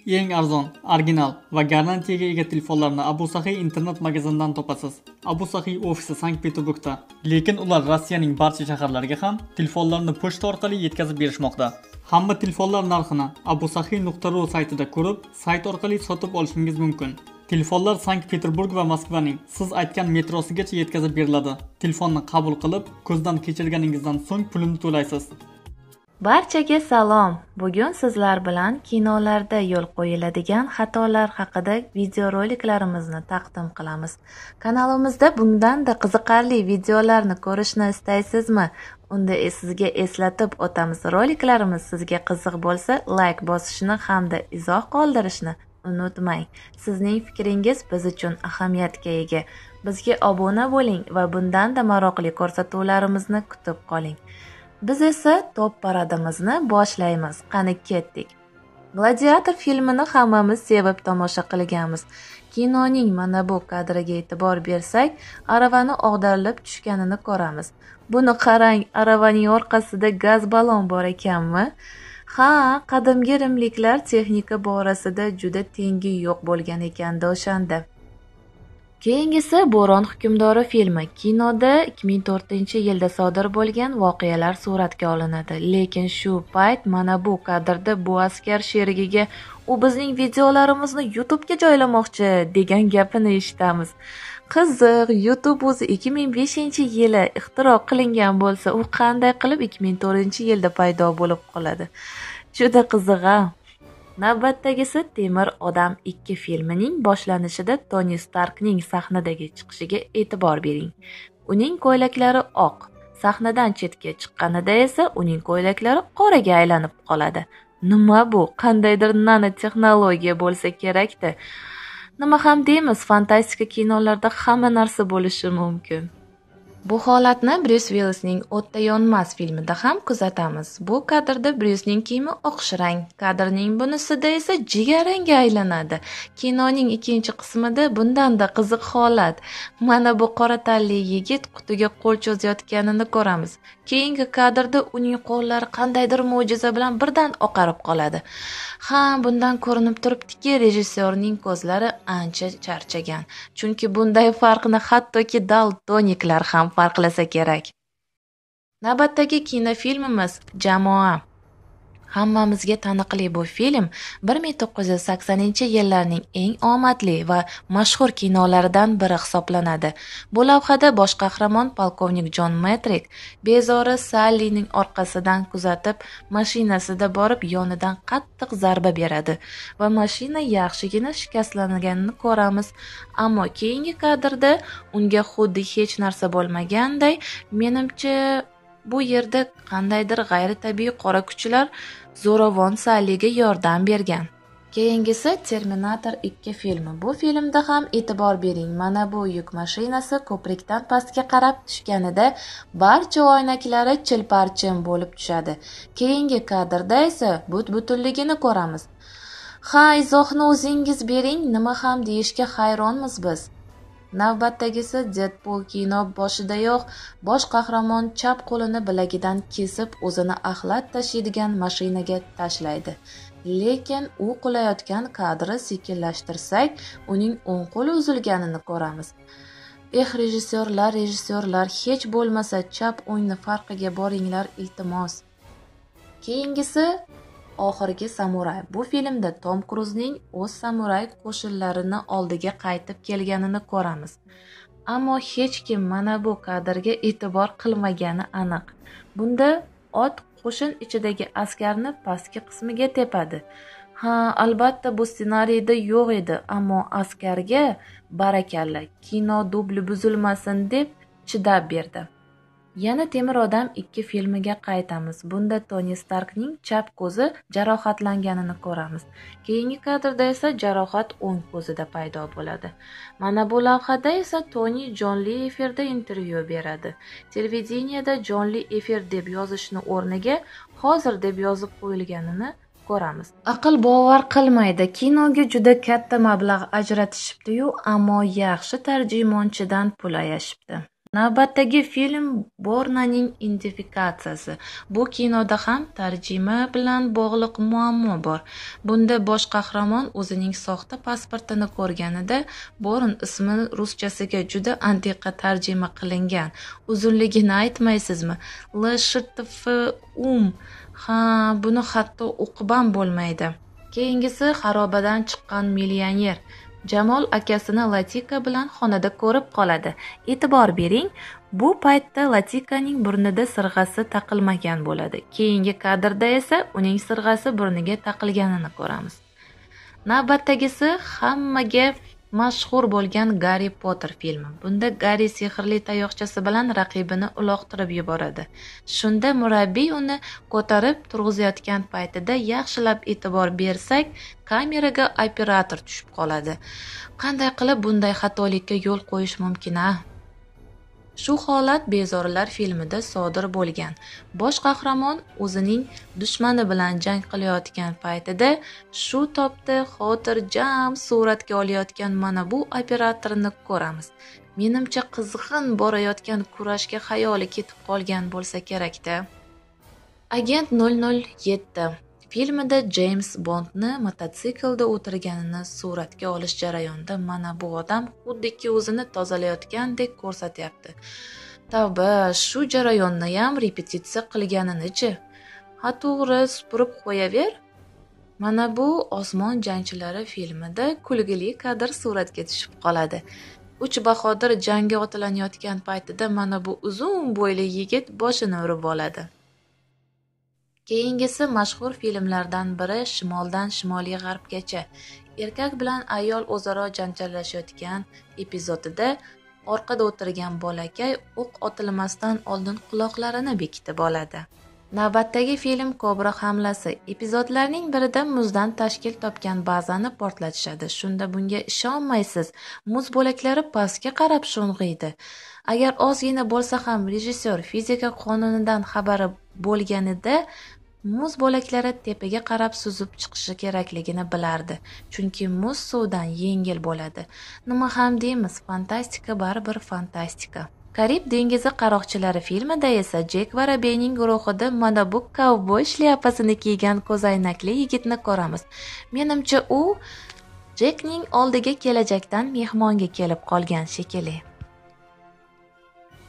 Eng arzon, original va garantiyaga ega telefonlarni Abu Sahiy internet magazinidan topasiz. Abu Sahiy ofisi Sankt-Peterburgda, lekin ular Rossiyaning barcha shaharlariga ham telefonlarni pochta orqali yetkazib berishmoqda. Hamma telefonlar narxini abusahiy.ru saytida ko'rib, sayt orqali sotib olishingiz mumkin. Telefonlar Sankt-Peterburg va Moskvaning siz aytgan metrosigacha yetkazib beriladi. Telefonni qabul qilib, ko'zdan kechirganingizdan so'ng pulini to'laysiz. Barchaga salom. Bugun sizlar bilan kinolarda yo'l qo'yiladigan xatolar haqida videoroliklarimizni taqdim qilamiz. Kanalimizda bundanda qiziqarli videolarni ko'rishni istaysizmi? Unda sizga eslatib o'tamiz. Roliklarimiz sizga qiziq bo'lsa, like bosishni hamda izoh qoldirishni unutmang. Sizning fikringiz biz uchun ahamiyatga ega. Bizga obuna bo'ling va bundanda maroqli ko'rsatuvlarimizni kutib qoling. Biz esa top paradimizni boshlaymiz. Qani ketdik. Gladiator filmini hammamiz sevib tomosha qilganmiz. Kinoning mana bu kadriga e'tibor bersak, aravani og'darilib tushganini ko'ramiz. Buni qarang, aravaning orqasida gaz ballon bor ekanmi? Ha, qadimgi rimliklar texnika borasida juda tengi yo'q bo'lgan ekanda o'shanda. Keyingisi Bo'ron hukmdori filmi. Kinoda 2004-yilda sodir bo'lgan voqealar suratga olinadi. Lekin shu payt mana bu kadrda bu askar sherigiga u bizning videolarimizni YouTube'ga joylamoqchi degan gapini eshitamiz. Qiziq, YouTube o'zi 2005-yili ixtiro qilingan bo'lsa, u qanday qilib 2004-yilda paydo bo'lib qoladi? Juda qiziq-a? Navbatdagisi Temir odam 2 filmining boshlanishida Toni Starkning sahnadagi chiqishiga e'tibor bering. Uning ko'ylaklari oq, sahnadan chetga chiqqanida esa uning ko'ylaklari qoraga aylanib qoladi. Nima bu? Qandaydir nanotexnologiya bo'lsa kerak-da. Nima ham deymiz, fantastika kinolarda hamma narsa bo'lishi mumkin. Bu holatni Bryus Willisning O'tda yonmas filmida ham kuzatamiz. Bu kadrda Bryusning kiyimi oqshirang, kadrning bunisida esa jigarrangga aylanadi. Kinoning ikkinchi qismida bundanda qiziq holat. Mana bu qora tanli yigit qutiga qo'l cho'zayotganini ko'ramiz. Keyingi kadrda uning qo'llari qandaydir mo'jiza bilan birdan oqarib qoladi. Ha, bundan ko'rinib turibdiki, rejissyorning ko'zlari ancha charchagan. Chunki bunday farqni hattoki daltoniklar ham farqlasa kerak. Navbatdagi kinofilmimiz Jamoa. Hammamizga taniqli bu film 1980-yillarning eng omadli va mashhur kinolaridan biri hisoblanadi. Bu lavhada bosh qahramon polkovnik Jon Metrik bezori Sallining orqasidan kuzatib, mashinasida borib yonidan qattiq zarba beradi va mashina yaxshigina shikastlanganini ko'ramiz. Ammo keyingi kadrda unga xuddi hech narsa bo'lmaganday, menimcha bu yerda qandaydir g'ayritabiiy qora kuchlar zo'ravon Salliga yordam bergan. Keyingisi Terminator 2 filmi. Bu filmda ham e'tibor bering. Mana bu yuk mashinasi ko'prikdan pastga qarab tushganida barcha oynaklari chilparchin bo'lib tushadi. Keyingi kadrda esa but-butunligini ko'ramiz. Ha, izohni o'zingiz bering, nima ham deyishga hayronmiz biz. Navbatdagisi Deadpool. Kino boshidayoq bosh qahramon chap qo'lini bilagidan kesib o'zini axlat tashiydigan mashinaga tashlaydi. Lekin u qulayotgan kadri sekinlashtirsak, uning o'ng qo'li uzilganini ko'ramiz. Rejissyorlar, hech bo'lmasa chap o'ngni farqiga boringlar iltimos. Keyingisi Oxirgi samuray. Bu filmda Tom Kruzning o'z samuray qo'shinlarini oldiga qaytib kelganini ko'ramiz. Ammo hech kim mana bu kadrga e'tibor qilmagani aniq. Bunda ot qo'shin ichidagi askarni pastki qismiga tepadi. Ha, albatta bu ssenariyda yo'q edi, ammo askarga barakalla, kino dubli buzilmasin deb chidab berdi. Yana Temir odam 2 filmiga qaytamiz. Bunda Toni Starkning chap ko'zi jarohatlanganini ko'ramiz. Keyingi kadrda esa jarohat o'ng ko'zida paydo bo'ladi. Mana bu lavhada esa Toni jonli efirda intervyu beradi. Televideniyada jonli efir deb yozishni o'rniga hozir deb yozib qo'yilganini ko'ramiz. Aql bovar qilmaydi. Kinoga juda katta mablag' ajratishibdi-yu, ammo yaxshi tarjimonchidan pul ayashibdi. Navbatdagi film Bornaning identifikatsiyasi. Bu kinoda ham tarjima bilan bog'liq muammo bor. Bunda bosh qahramon o'zining soxta pasportini ko'rganida Born ismi ruschasiga juda antiqa tarjima qilingan. Uzunligini aytmaysizmi? LSHTF Ha, buni hatto o'qib ham bo'lmaydi. Keyingisi xarobadan chiqqan millioner. Jamol akasini Latika bilan xonada ko'rib qoladi. E'tibor bering, bu paytda Latikaning burnida sirg'asi taqilmagan bo'ladi. Keyingi kadrda esa uning sirg'asi burniga taqilganini ko'ramiz. Navbatdagisi hammaga mashhur bo'lgan Garri Potter filmi. Bunda Garri sehrli tayoqchasi bilan raqibini uloqtirib yuboradi. Shunda murabbiy uni ko'tarib turg'izayotgan paytida yaxshilab e'tibor bersak, kameraga operator tushib qoladi. Qanday qilib bunday xatolikka yo'l qo'yish mumkin-a? Shu holat Bezorilar filmida sodir bo'lgan. Bosh qahramon o'zining dushmani bilan jang qilayotgan paytida shu topda xotirjam suratga olayotgan mana bu operatorni ko'ramiz. Menimcha qizg'in borayotgan kurashga xayoli ketib qolgan bo'lsa kerak-da. Agent 007 filmida James Bondni mototsiklda o'tirganini suratga olish jarayonida mana bu odam xuddiki o'zini tozalayotgandek ko'rsatyapti. Tavba, shu jarayonni ham repetitsiya qilganini-chi? Ha, to'g'ri, supurib qo'yaver. Mana bu Osmon jangchilari filmida kulgili kadr suratga tushib qoladi. Uch bahodir jangga otlanayotgan paytida mana bu uzun bo'yli yigit boshini urib oladi. Keyingisi mashhur filmlardan biri Shimoldan Shimoliy g'arbgacha. Erkak bilan ayol o'zaro janjallashayotgan epizodida orqada o'tirgan bolakay o'q otilmasdan oldin quloqlarini bekitib oladi. Navbatdagi film Kobra hamlasi. Epizodlarning birida muzdan tashkil topgan bazani portlatishadi. Shunda bunga ishonmaysiz. Muz bo'laklari pastga qarab sho'ng'iydi. Agar ozgina bo'lsa ham rejissyor fizika qonunidan xabari bo'lganida muz bo'laklari tepaga qarab suzib chiqishi kerakligini bilardi. Chunki muz suvdan yengil bo'ladi. Nima ham deymiz, fantastika baribir fantastika. Karib dengizi qaroqchilari filmida esa Jek va Robeyning guruhida mana bu kovboy shlyapasini kiygan ko'zoynakli yigitni ko'ramiz. Menimcha u Jekning oldiga kelajakdan mehmonga kelib qolgan shekilli.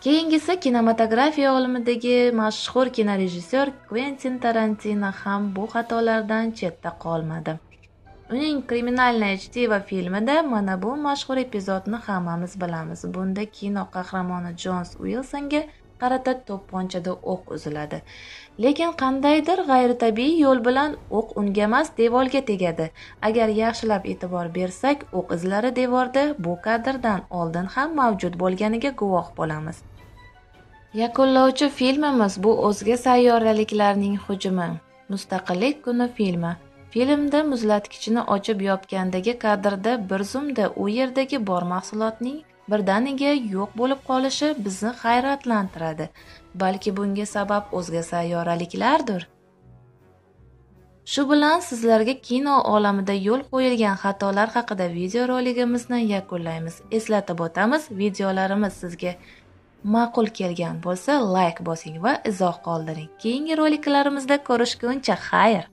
Keyingisi kinematografiya olamidagi mashhur kinorejissyor Quentin Tarantino ham bu xatolardan chetda qolmadi. Uning Kriminalniy chtiva filmida mana bu mashhur epizodni hammamiz bilamiz. Bunda kino qahramoni Jons Uilsonga qarata to'pponchada o'q uziladi. Lekin qandaydir g'ayritabiiy yo'l bilan o'q unga emas, devorga tegadi. Agar yaxshilab e'tibor bersak, o'q izlari devorda bu kadrdan oldin ham mavjud bo'lganiga guvoh bo'lamiz. Yakunlovchi filmimiz bu o'zga sayyoraliklarning hujumi. Mustaqillik kuni filmi. Filmda muzlatkichni ochib yopgandagi kadrda bir zumda u yerdagi bor mahsulotning birdaniga yo'q bo'lib qolishi bizni hayratlantiradi. Balki bunga sabab o'zga sayyoraliklardir. Shu bilan sizlarga kino olamida yo'l qo'yilgan xatolar haqida videoroligimizni yakunlaymiz. Eslatib o'tamiz, videolarimiz sizga ma'qul kelgan bo'lsa like bosing va izoh qoldiring. Keyingi roliklarimizda ko'rishguncha xayr.